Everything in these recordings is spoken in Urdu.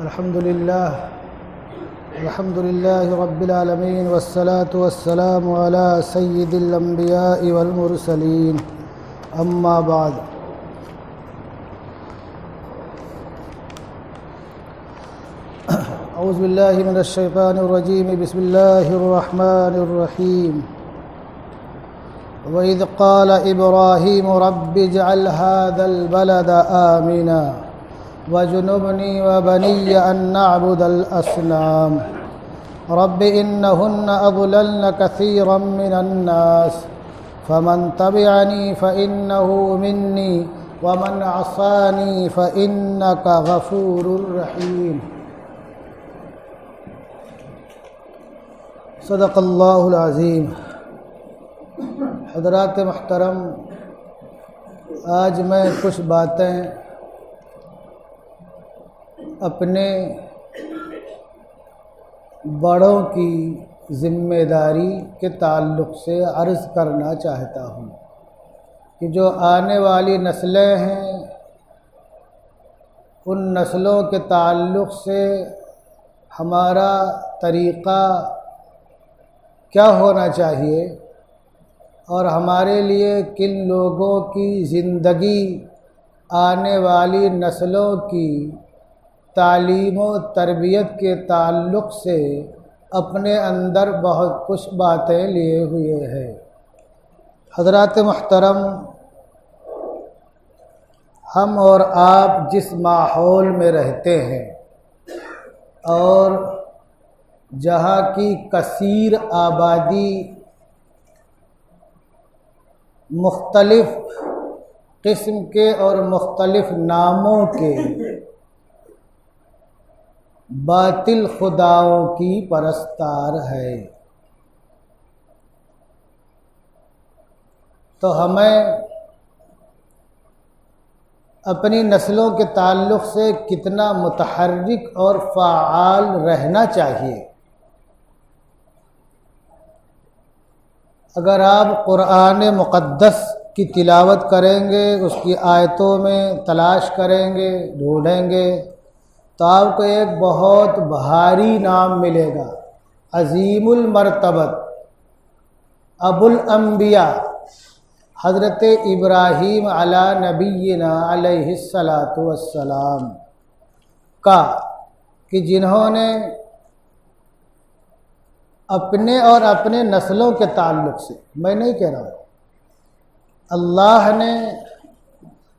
الحمد لله رب العالمين والصلاة والسلام على سيد الأنبياء والمرسلين أما بعد أعوذ بالله من الشيطان الرجيم بسم الله الرحمن الرحيم وإذ قال إبراهيم رب اجعل هذا البلد آمنا وجنبني وبني أن نعبد الأصنام رب إنهن أضللن كثيرا من الناس فمن تبعني فإنه مني ومن عصاني فإنك غفور رحيم صدق اللہ العظیم۔ حضرات محترم، آج میں کچھ باتیں اپنے بڑوں کی ذمہ داری کے تعلق سے عرض کرنا چاہتا ہوں کہ جو آنے والی نسلیں ہیں ان نسلوں کے تعلق سے ہمارا طریقہ کیا ہونا چاہیے اور ہمارے لیے کن لوگوں کی زندگی آنے والی نسلوں کی تعلیم و تربیت کے تعلق سے اپنے اندر بہت کچھ باتیں لیے ہوئے ہیں۔ حضرات محترم، ہم اور آپ جس ماحول میں رہتے ہیں اور جہاں کی کثیر آبادی مختلف قسم کے اور مختلف ناموں کے باطل خداؤں کی پرستار ہے، تو ہمیں اپنی نسلوں کے تعلق سے کتنا متحرک اور فعال رہنا چاہیے۔ اگر آپ قرآن مقدس کی تلاوت کریں گے، اس کی آیتوں میں تلاش کریں گے، ڈھونڈیں گے، تو آپ کو ایک بہت بھاری نام ملے گا، عظیم المرتبت ابو الانبیاء حضرت ابراہیم علی نبینا علیہ الصلاۃ والسلام کا، کہ جنہوں نے اپنے اور اپنے نسلوں کے تعلق سے، میں نہیں کہہ رہا ہوں، اللہ نے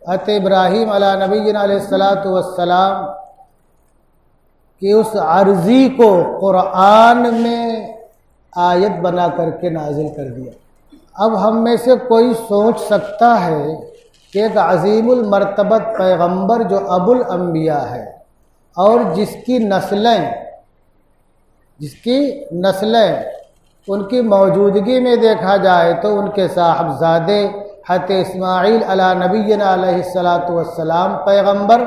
حضرت ابراہیم علی نبینا علیہ الصلاۃ والسلام کہ اس عرضی کو قرآن میں آیت بنا کر کے نازل کر دیا۔ اب ہم میں سے کوئی سوچ سکتا ہے کہ ایک عظیم المرتبت پیغمبر جو ابو الانبیاء ہے اور جس کی نسلیں ان کی موجودگی میں دیکھا جائے تو ان کے صاحبزادے حضرت اسماعیل علی نبینا علیہ الصلاۃ والسلام پیغمبر،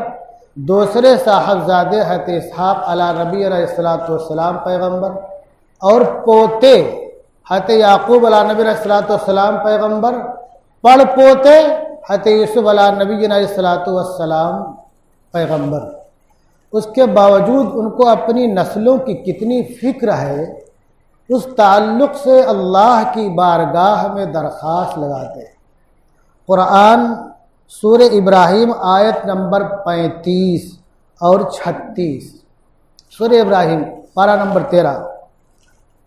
دوسرے صاحبزادے حضرت اسحاق علی نبی علیہ الصلاۃ والسلام پیغمبر، اور پوتے حضرت یعقوب علی نبی علیہ الصلاۃ والسلام پیغمبر، پڑ پوتے حضرت یوسف علی نبی علیہ الصلاۃ والسلام پیغمبر۔ اس کے باوجود ان کو اپنی نسلوں کی کتنی فکر ہے، اس تعلق سے اللہ کی بارگاہ میں درخواست لگاتے ہیں۔ قرآن سورہ ابراہیم آیت نمبر 35 اور 36، سورہ ابراہیم پارہ نمبر 13،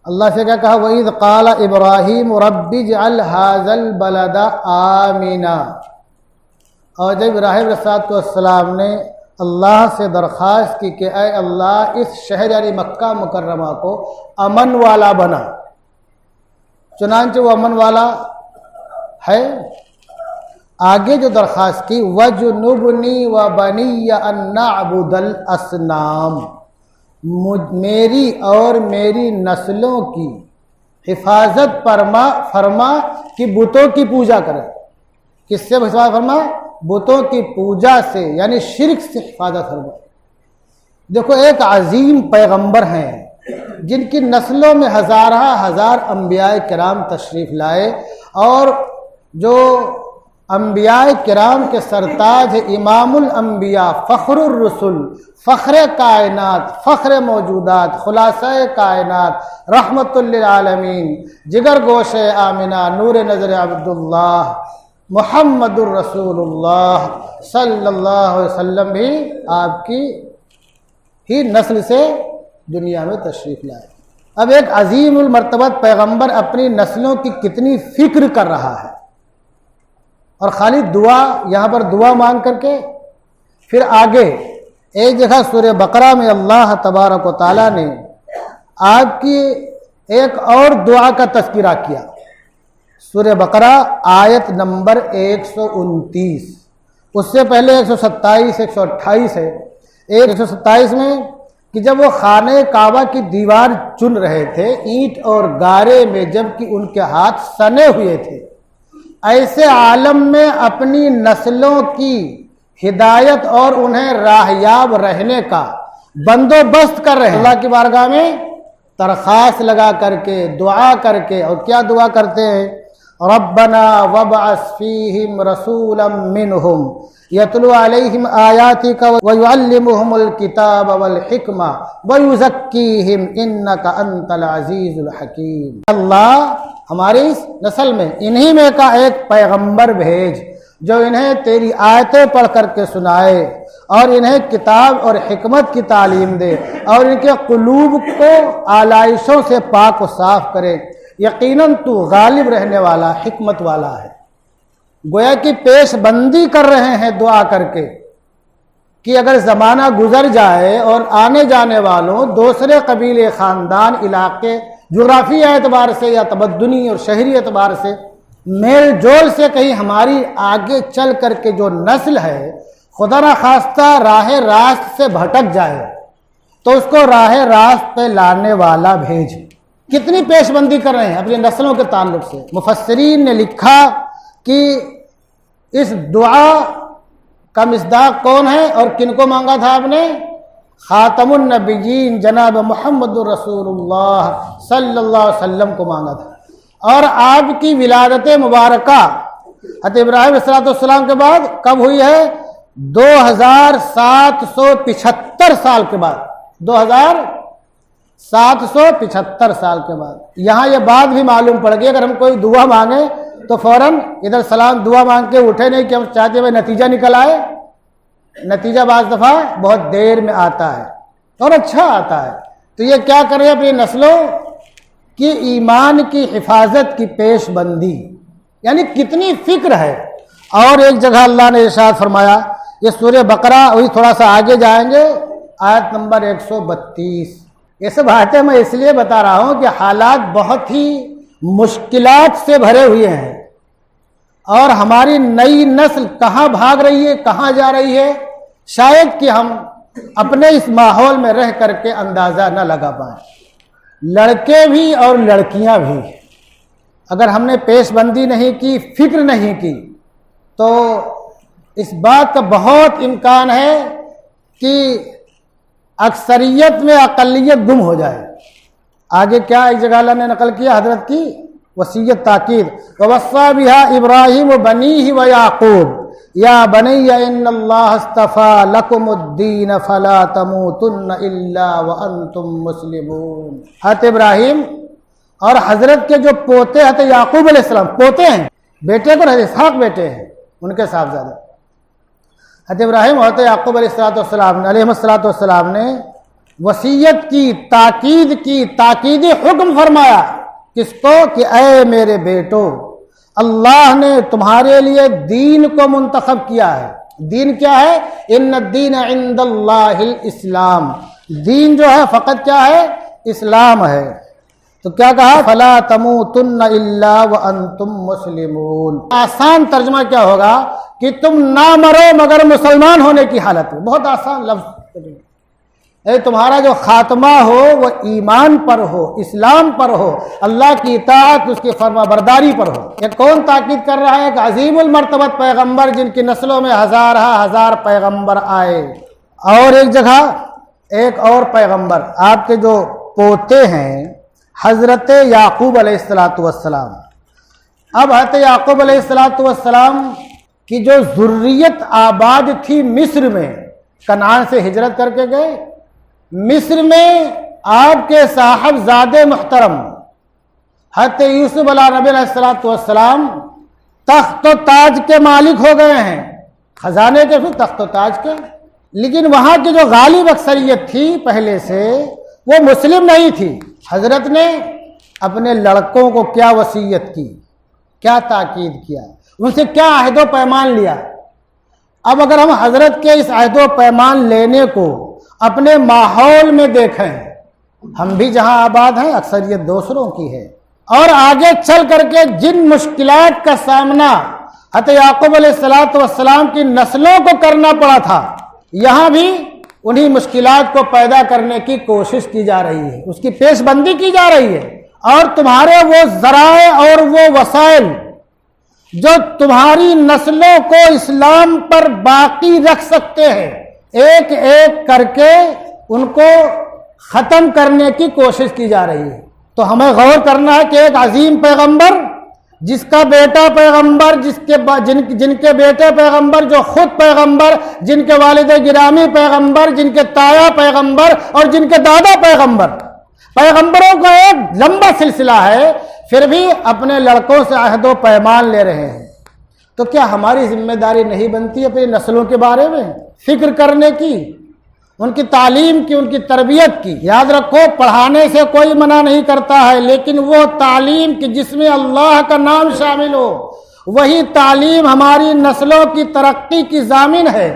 اللہ سے کیا کہا؟ وَإِذْ قَالَ إِبْرَاهِيمُ رَبِّ اجْعَلْ هَذَا الْبَلَدَ آمِنًا، اور جب ابراہیم علیہ السلام نے اللہ سے درخواست کی کہ اے اللہ اس شہر یعنی مکہ مکرمہ کو امن والا بنا، چنانچہ وہ امن والا ہے۔ آگے جو درخواست کی وَجْنُبْنِي وَبَنِيَّ أَن نَّعْبُدَ الْأَصْنَامَ، میری اور میری نسلوں کی حفاظت فرما کہ بتوں کی پوجا کریں۔ کس سے حفاظت فرما؟ بتوں کی پوجا سے، یعنی شرک سے حفاظت فرما۔ دیکھو، ایک عظیم پیغمبر ہیں جن کی نسلوں میں ہزارہ ہزار انبیاء کرام تشریف لائے، اور جو انبیاء کرام کے سرتاج ہے، امام الانبیاء، فخر الرسل، فخر کائنات، فخر موجودات، خلاصہ کائنات، رحمت للعالمین، جگر گوش آمنہ، نور نظر عبداللہ، محمد الرسول اللہ صلی اللہ علیہ وسلم بھی آپ کی ہی نسل سے دنیا میں تشریف لائے۔ اب ایک عظیم المرتبت پیغمبر اپنی نسلوں کی کتنی فکر کر رہا ہے، اور خالی دعا، یہاں پر دعا مانگ کر کے پھر آگے ایک جگہ سورہ بقرہ میں اللہ تبارک و تعالیٰ نے آپ کی ایک اور دعا کا تذکرہ کیا۔ سورہ بقرہ آیت نمبر 129، اس سے پہلے 127 128 ہے۔ 127 میں کہ جب وہ خانہ کعبہ کی دیوار چن رہے تھے اینٹ اور گارے میں، جب کہ ان کے ہاتھ سنے ہوئے تھے، ایسے عالم میں اپنی نسلوں کی ہدایت اور انہیں راہیاب رہنے کا بندوبست کر رہے ہیں، اللہ کی بارگاہ میں درخواست لگا کر کے، دعا کر کے۔ اور کیا دعا کرتے ہیں؟ ربنا وابعث فیہم رسولا منہم یتلو علیہم آیاتک ویعلمہم الکتاب والحکمہ ویزکیہم انک انت العزیز الحکیم۔ اللہ ہماری اس نسل میں انہی میں کا ایک پیغمبر بھیج جو انہیں تیری آیتیں پڑھ کر کے سنائے اور انہیں کتاب اور حکمت کی تعلیم دے اور ان کے قلوب کو آلائشوں سے پاک و صاف کرے۔ یقیناً تو غالب رہنے والا، حکمت والا ہے۔ گویا کہ پیش بندی کر رہے ہیں دعا کر کے کہ اگر زمانہ گزر جائے اور آنے جانے والوں دوسرے قبیلے، خاندان، علاقے، جغرافی اعتبار سے یا تمدنی اور شہری اعتبار سے میل جول سے کہیں ہماری آگے چل کر کے جو نسل ہے خدا نخواستہ راہ راست سے بھٹک جائے تو اس کو راہ راست پہ لانے والا بھیج۔ کتنی پیش بندی کر رہے ہیں اپنی نسلوں کے تعلق سے۔ مفسرین نے لکھا کہ اس دعا کا مصداق کون ہے اور کن کو مانگا تھا آپ نے؟ خاتم النبیین جناب محمد الرسول اللہ صلی اللہ علیہ وسلم کو مانگا تھا۔ اور آپ کی ولادت مبارکہ حضرت ابراہیم علیہ السلام کے بعد کب ہوئی ہے؟ 2775 سال کے بعد، 2775 سال کے بعد۔ یہاں یہ بات بھی معلوم پڑ گئی، اگر ہم کوئی دعا مانگے تو فوراً ادھر سلام دعا مانگ کے اٹھے نہیں کہ ہم چاہتے ہوئے نتیجہ نکل آئے۔ نتیجہ بعض دفعہ بہت دیر میں آتا ہے اور اچھا آتا ہے۔ تو یہ کیا کر رہے ہیں اپنی نسلوں کی ایمان کی حفاظت کی پیش بندی، یعنی کتنی فکر ہے۔ اور ایک جگہ اللہ نے ارشاد فرمایا، یہ سورہ بقرہ وہی تھوڑا سا آگے جائیں گے، آیت نمبر 132۔ یہ سب باتیں میں اس لیے بتا رہا ہوں کہ حالات بہت ہی مشکلات سے بھرے ہوئے ہیں، اور ہماری نئی نسل کہاں بھاگ رہی ہے، کہاں جا رہی ہے، شاید کہ ہم اپنے اس ماحول میں رہ کر کے اندازہ نہ لگا پائیں۔ لڑکے بھی اور لڑکیاں بھی، اگر ہم نے پیش بندی نہیں کی، فکر نہیں کی، تو اس بات کا بہت امکان ہے کہ اکثریت میں اقلیت گم ہو جائے۔ آگے کیا ایک جگہ اللہ نے نقل کیا حضرت کی وصیت، تاکید، وَوَصَّى بِهَا إِبْرَاهِيمُ بَنِيهِ وَيَعْقُوبُ يَا بَنِيَّ إِنَّ اللَّهَ اصْطَفَى لَكُمُ الدِّينَ فَلَا تَمُوتُنَّ إِلَّا وَأَنْتُمْ مُسْلِمُونَ۔ حضرت ابراہیم اور حضرت کے جو پوتے حضرت یعقوب علیہ السلام، پوتے ہیں، بیٹے کو حضرت اسحاق بیٹے ہیں، ان کے صاحبزادے حضرت ابراہیم اور حضرت یعقوب علیہ السلام نے وصیت کی، تاکید کی، تاکیدی حکم فرمایا کس کو؟ کہ اے میرے بیٹو، اللہ نے تمہارے لیے دین کو منتخب کیا ہے۔ دین کیا ہے؟ ان الدین عند اللہ الاسلام، دین جو ہے فقط کیا ہے؟ اسلام ہے۔ تو کیا کہا؟ فلا تموتن الا وانتم مسلمون۔ آسان ترجمہ کیا ہوگا؟ کہ تم نہ مرو مگر مسلمان ہونے کی حالت میں۔ بہت آسان لفظ، تمہارا جو خاتمہ ہو وہ ایمان پر ہو، اسلام پر ہو، اللہ کی اطاعت، اس کی فرما برداری پر ہو۔ یہ کون تاکید کر رہا ہے؟ کہ عظیم المرتبت پیغمبر جن کی نسلوں میں ہزار پیغمبر آئے۔ اور ایک جگہ ایک اور پیغمبر، آپ کے جو پوتے ہیں حضرت یعقوب علیہ السلام۔ اب حضرت یعقوب علیہ السلام کہ جو ذریت آباد تھی مصر میں، کنعان سے ہجرت کر کے گئے، مصر میں آپ کے صاحبزادے محترم حضرت یوسف علیہ نبی علیہ السلام تخت و تاج کے مالک ہو گئے ہیں، خزانے کے پھر تخت و تاج کے، لیکن وہاں کی جو غالب اکثریت تھی پہلے سے وہ مسلم نہیں تھی۔ حضرت نے اپنے لڑکوں کو کیا وصیت کی، کیا تاکید کیا، ان سے کیا عہد و پیمان لیا۔ اب اگر ہم حضرت کے اس عہد و پیمان لینے کو اپنے ماحول میں دیکھیں، ہم بھی جہاں آباد ہیں اکثریت دوسروں کی ہے، اور آگے چل کر کے جن مشکلات کا سامنا حضرت یعقوب علیہ السلام کی نسلوں کو کرنا پڑا تھا، یہاں بھی انہی مشکلات کو پیدا کرنے کی کوشش کی جا رہی ہے، اس کی پیش بندی کی جا رہی ہے، اور تمہارے وہ ذرائع اور وہ وسائل جو تمہاری نسلوں کو اسلام پر باقی رکھ سکتے ہیں، ایک ایک کر کے ان کو ختم کرنے کی کوشش کی جا رہی ہے۔ تو ہمیں غور کرنا ہے کہ ایک عظیم پیغمبر، جس کا بیٹا پیغمبر، جن کے بیٹے پیغمبر، جو خود پیغمبر، جن کے والد گرامی پیغمبر، جن کے تایا پیغمبر اور جن کے دادا پیغمبروں کا ایک لمبا سلسلہ ہے، پھر بھی اپنے لڑکوں سے عہد و پیمان لے رہے ہیں۔ تو کیا ہماری ذمہ داری نہیں بنتی اپنی نسلوں کے بارے میں فکر کرنے کی، ان کی تعلیم کی، ان کی تربیت کی؟ یاد رکھو، پڑھانے سے کوئی منع نہیں کرتا ہے، لیکن وہ تعلیم کی جس میں اللہ کا نام شامل ہو، وہی تعلیم ہماری نسلوں کی ترقی کی ضامن ہے،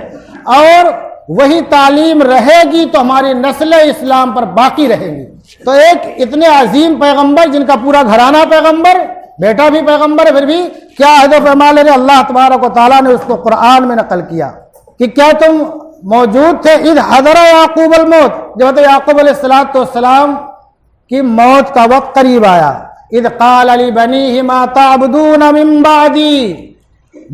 اور وہی تعلیم رہے گی تو ہماری نسل اسلام پر باقی رہے گی۔ تو ایک اتنے عظیم پیغمبر، جن کا پورا گھرانہ پیغمبر، بیٹا بھی پیغمبر ہے، پھر بھی کیا عہد و پیمان لے رہے؟ اللہ تبارک و تعالیٰ نے اس کو قرآن میں نقل کیا کہ کیا تم موجود تھے اذ حضر یعقوب الموت، جب یعقوب علیہ السلام کی موت کا وقت قریب آیا، اذ قال لبنیہ ما تعبدون من بعدی،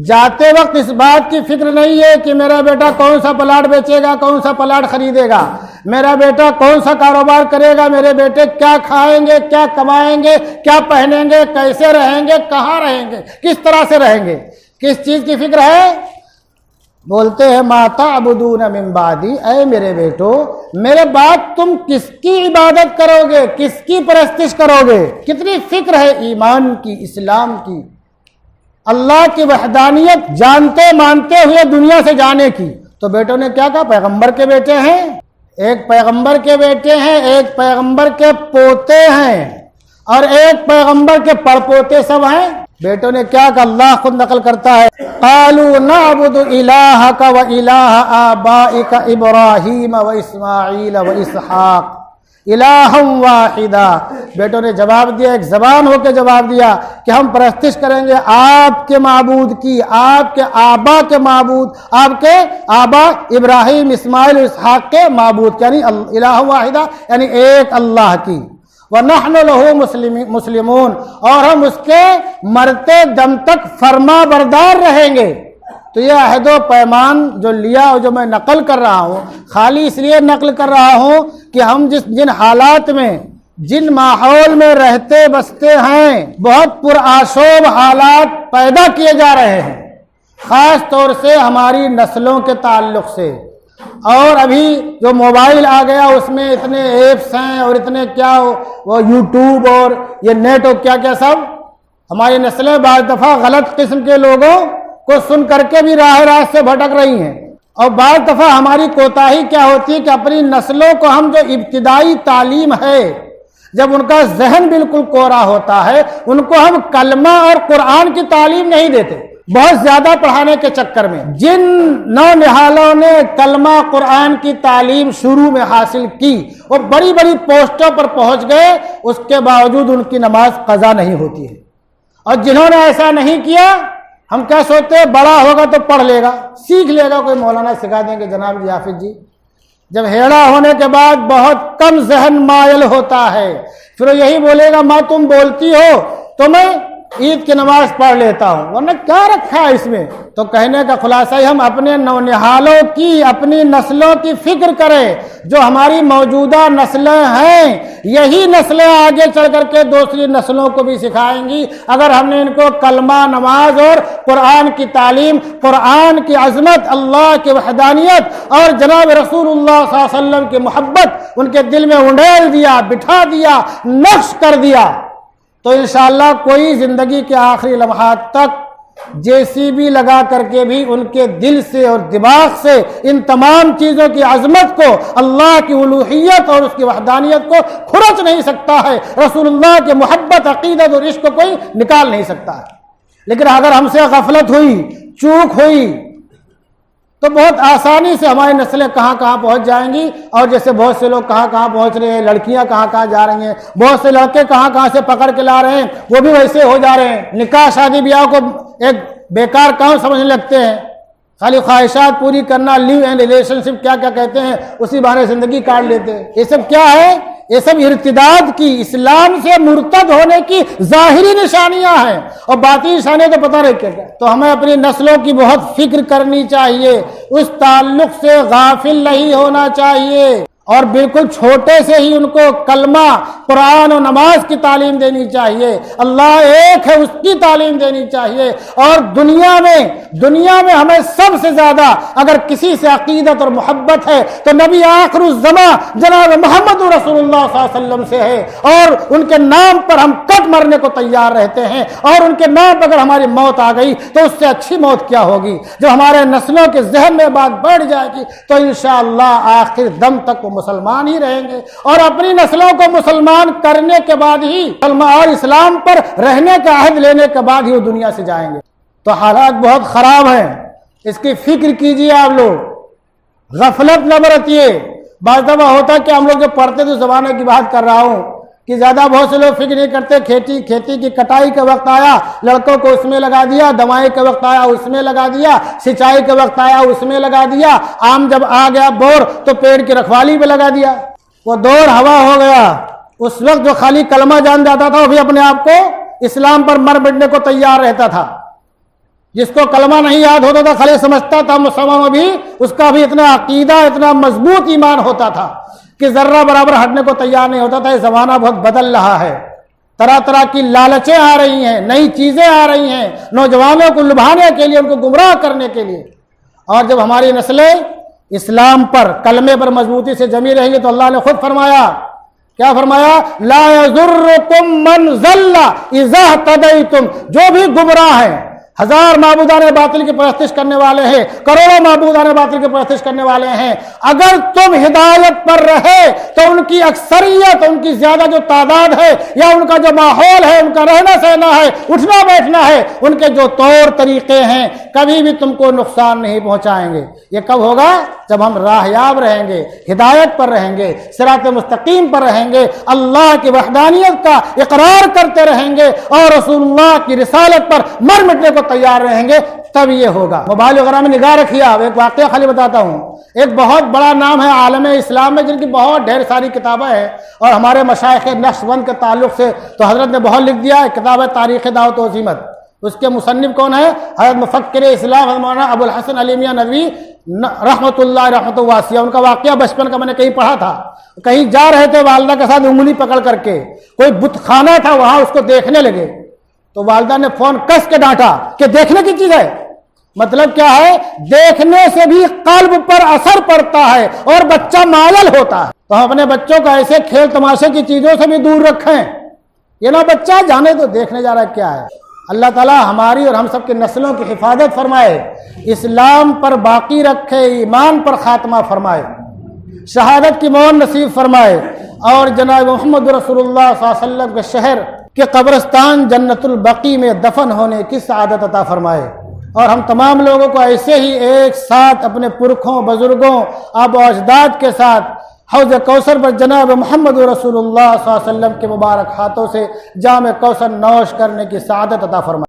جاتے وقت اس بات کی فکر نہیں ہے کہ میرا بیٹا کون سا پلاٹ بیچے گا، کون سا پلاٹ خریدے گا، میرا بیٹا کون سا کاروبار کرے گا، میرے بیٹے کیا کھائیں گے، کیا کمائیں گے، کیا پہنیں گے، کیسے رہیں گے، کہاں رہیں گے، کس طرح سے رہیں گے، کس چیز کی فکر ہے؟ بولتے ہیں ما تعبدون من بعدی، اے میرے بیٹو میرے بعد تم کس کی عبادت کرو گے، کس کی پرستش کرو گے؟ کتنی فکر ہے ایمان کی، اسلام کی، اللہ کی وحدانیت جانتے مانتے ہوئے دنیا سے جانے کی۔ تو بیٹوں نے کیا کہا؟ پیغمبر کے بیٹے ہیں، ایک پیغمبر کے بیٹے ہیں، ایک پیغمبر کے پوتے ہیں، اور ایک پیغمبر کے پڑپوتے سب ہیں۔ بیٹوں نے کیا کہا؟ اللہ خود نقل کرتا ہے، قالوا نعبد الہک و الہ آبائک ابراہیم و اسماعیل و اسحاق الہا واحدا۔ بیٹوں نے جواب دیا، ایک زبان ہو کے جواب دیا کہ ہم پرستش کریں گے آپ کے معبود کی، آپ کے آبا کے معبود، آپ کے آبا ابراہیم، اسماعیل، اسحاق کے معبود، یعنی الہ واحدہ، یعنی ایک اللہ کی۔ وَنَحْنُ لَهُ مُسْلِمُونَ، اور ہم اس کے مرتے دم تک فرما بردار رہیں گے۔ تو یہ عہد و پیمان جو لیا اور جو میں نقل کر رہا ہوں، خالی اس لیے نقل کر رہا ہوں کہ ہم جن حالات میں، جن ماحول میں رہتے بستے ہیں، بہت پرآشوب حالات پیدا کیے جا رہے ہیں، خاص طور سے ہماری نسلوں کے تعلق سے۔ اور ابھی جو موبائل آ گیا اس میں اتنے ایپس ہیں اور اتنے کیا، وہ یوٹیوب اور یہ نیٹ اور کیا کیا سب، ہماری نسلیں بعض دفعہ غلط قسم کے لوگوں کو سن کر کے بھی راہ راست سے بھٹک رہی ہیں، اور بعض دفعہ ہماری کوتاہی کیا ہوتی ہے کہ اپنی نسلوں کو ہم جو ابتدائی تعلیم ہے، جب ان کا ذہن بالکل کوڑا ہوتا ہے، ان کو ہم کلمہ اور قرآن کی تعلیم نہیں دیتے، بہت زیادہ پڑھانے کے چکر میں۔ جن نونہالوں نے کلمہ قرآن کی تعلیم شروع میں حاصل کی، وہ بڑی بڑی پوسٹوں پر پہنچ گئے، اس کے باوجود ان کی نماز قضا نہیں ہوتی ہے۔ اور جنہوں نے ایسا نہیں کیا، ہم کیا سوچتے ہیں بڑا ہوگا تو پڑھ لے گا، سیکھ لے گا، کوئی مولانا سکھا دیں گے جناب جی، حافظ جی۔ جب ہیڑا ہونے کے بعد بہت کم ذہن مائل ہوتا ہے، پھر یہی بولے گا ماں تم بولتی ہو تو میں عید کی نماز پڑھ لیتا ہوں، ورنہ کیا رکھا ہے اس میں؟ تو کہنے کا خلاصہ ہے ہم اپنے نونہالوں کی، اپنی نسلوں کی فکر کریں، جو ہماری موجودہ نسلیں ہیں یہی نسلیں آگے چل کر کے دوسری نسلوں کو بھی سکھائیں گی اگر ہم نے ان کو کلمہ، نماز اور قرآن کی تعلیم، قرآن کی عظمت، اللہ کی وحدانیت اور جناب رسول اللہ صلی اللہ علیہ وسلم کی محبت ان کے دل میں انڈیل دیا، بٹھا دیا، نقش کر دیا، تو انشاءاللہ کوئی زندگی کے آخری لمحات تک JCB لگا کر کے بھی ان کے دل سے اور دماغ سے ان تمام چیزوں کی عظمت کو، اللہ کی الوہیت اور اس کی وحدانیت کو کھرچ نہیں سکتا ہے۔ رسول اللہ کی محبت، عقیدت اور عشق کو کوئی نکال نہیں سکتا ہے۔ لیکن اگر ہم سے غفلت ہوئی، چوک ہوئی، تو بہت آسانی سے ہماری نسلیں کہاں کہاں پہنچ جائیں گی، اور جیسے بہت سے لوگ کہاں کہاں پہنچ رہے ہیں، لڑکیاں کہاں کہاں جا رہی ہیں، بہت سے لڑکے کہاں کہاں سے پکڑ کے لا رہے ہیں، وہ بھی ویسے ہو جا رہے ہیں، نکاح شادی بیاہ کو ایک بیکار کام سمجھنے لگتے ہیں، خالی خواہشات پوری کرنا، لیو اینڈ ریلیشن شپ کیا کیا کہتے ہیں، اسی بہانے زندگی کاٹ لیتے ہیں۔ یہ سب کیا ہے؟ یہ سب ارتداد کی، اسلام سے مرتد ہونے کی ظاہری نشانیاں ہیں، اور باطنی نشانیاں تو پتہ نہیں کیا۔ تو ہمیں اپنی نسلوں کی بہت فکر کرنی چاہیے، اس تعلق سے غافل نہیں ہونا چاہیے، اور بالکل چھوٹے سے ہی ان کو کلمہ، قرآن و نماز کی تعلیم دینی چاہیے، اللہ ایک ہے اس کی تعلیم دینی چاہیے، اور دنیا میں ہمیں سب سے زیادہ اگر کسی سے عقیدت اور محبت ہے تو نبی آخر الزمان جناب محمد رسول اللہ صلی اللہ علیہ وسلم سے ہے، اور ان کے نام پر ہم کٹ مرنے کو تیار رہتے ہیں، اور ان کے نام پر اگر ہماری موت آ گئی تو اس سے اچھی موت کیا ہوگی؟ جب ہمارے نسلوں کے ذہن میں بات بڑھ جائے گی تو انشاءاللہ آخر دم تک وہ مسلمان ہی رہیں گے، اور اپنی نسلوں کو مسلمان کرنے کے بعد ہی اور اسلام پر رہنے کا عہد لینے کے بعد ہی وہ دنیا سے جائیں گے۔ تو حالات بہت خراب ہیں، اس کی فکر کیجئے، آپ لوگ غفلت نہ برتیے۔ بعض دفعہ ہوتا کہ ہم لوگ جو پڑھتے تو زمانے کی بات کر رہا ہوں کہ زیادہ بہت سے لوگ فکر نہیں کرتے، کھیتی کی کٹائی کا وقت آیا لڑکوں کو اس میں لگا دیا، دوائی کا وقت آیا اس میں لگا دیا، سچائی کا وقت آیا اس میں لگا دیا، آم جب آ گیا بور تو پیڑ کی رکھوالی پہ لگا دیا، وہ دور ہوا ہو گیا۔ اس وقت جو خالی کلمہ جان جاتا تھا وہ بھی اپنے آپ کو اسلام پر مر مٹنے کو تیار رہتا تھا، جس کو کلمہ نہیں یاد ہوتا تھا خالی سمجھتا تھا مسلمان میں بھی اس کا بھی اتنا عقیدہ، اتنا مضبوط ایمان ہوتا تھا کہ ذرہ برابر ہٹنے کو تیار نہیں ہوتا تھا۔ یہ زمانہ بہت بدل رہا ہے، طرح طرح کی لالچیں آ رہی ہیں، نئی چیزیں آ رہی ہیں نوجوانوں کو لبھانے کے لیے، ان کو گمراہ کرنے کے لیے، اور جب ہماری نسلیں اسلام پر، کلمے پر مضبوطی سے جمی رہیں گی تو اللہ نے خود فرمایا، کیا فرمایا؟ لا یضرکم من ضل اذا اہتدیتم، جو بھی گمراہ ہیں، ہزار معبودان باطل کی پرستش کرنے والے ہیں، کروڑوں معبودان باطل کی پرستش کرنے والے ہیں، اگر تم ہدایت پر رہے تو ان کی اکثریت، ان کی زیادہ جو تعداد ہے، یا ان کا جو ماحول ہے، ان کا رہنا سہنا ہے، اٹھنا بیٹھنا ہے، ان کے جو طور طریقے ہیں، کبھی بھی تم کو نقصان نہیں پہنچائیں گے۔ یہ کب ہوگا؟ جب ہم راہیاب رہیں گے، ہدایت پر رہیں گے، صراط مستقیم پر رہیں گے، اللہ کی وحدانیت کا اقرار کرتے رہیں گے، اور رسول اللہ کی رسالت پر مر مٹنے کو تیار رہیں گے، تب یہ ہوگا۔ موبائل وغیرہ میں نگاہ رکھیے آپ، ایک واقعہ خالی بتاتا ہوں۔ ایک بہت بڑا نام ہے عالم اسلام میں، جن کی بہت ڈھیر ساری کتابیں ہیں، اور ہمارے مشائخ نقشبند کے تعلق سے تو حضرت نے بہت لکھ دیا ہے، کتاب ہے تاریخ دعوت و عزیمت۔ اس کے مصنف کون ہے؟ حضرت مفکر اسلام حضرت مولانا ابو الحسن علی میاں ندوی رحمۃ اللہ رحمۃ واسعہ۔ ان کا واقعہ بچپن کا میں نے کہیں پڑھا تھا، کہیں جا رہے تھے والدہ کے ساتھ انگلی پکڑ کر کے، کوئی بت خانہ تھا وہاں، اس کو دیکھنے لگے تو والدہ نے فون کس کے ڈانٹا کہ دیکھنے کی چیز ہے۔ مطلب کیا ہے؟ دیکھنے سے بھی قلب پر اثر پڑتا ہے اور بچہ مائل ہوتا ہے۔ تو ہم اپنے بچوں کو ایسے کھیل تماشے کی چیزوں سے بھی دور رکھیں، یہ نہ بچہ جانے تو دیکھنے جا رہا ہے کیا ہے۔ اللہ تعالیٰ ہماری اور ہم سب کی نسلوں کی حفاظت فرمائے، اسلام پر باقی رکھے، ایمان پر خاتمہ فرمائے، شہادت کی موت نصیب فرمائے، اور جناب محمد رسول اللہ صلی اللہ علیہ وسلم کے شہر کے قبرستان جنت البقیع میں دفن ہونے کی سعادت عطا فرمائے، اور ہم تمام لوگوں کو ایسے ہی ایک ساتھ اپنے پرکھوں، بزرگوں، آبا و اجداد کے ساتھ حوض کوثر پر جناب محمد رسول اللہ صلی اللہ علیہ وسلم کے مبارک ہاتھوں سے جام کوثر نوش کرنے کی سعادت عطا فرمائے۔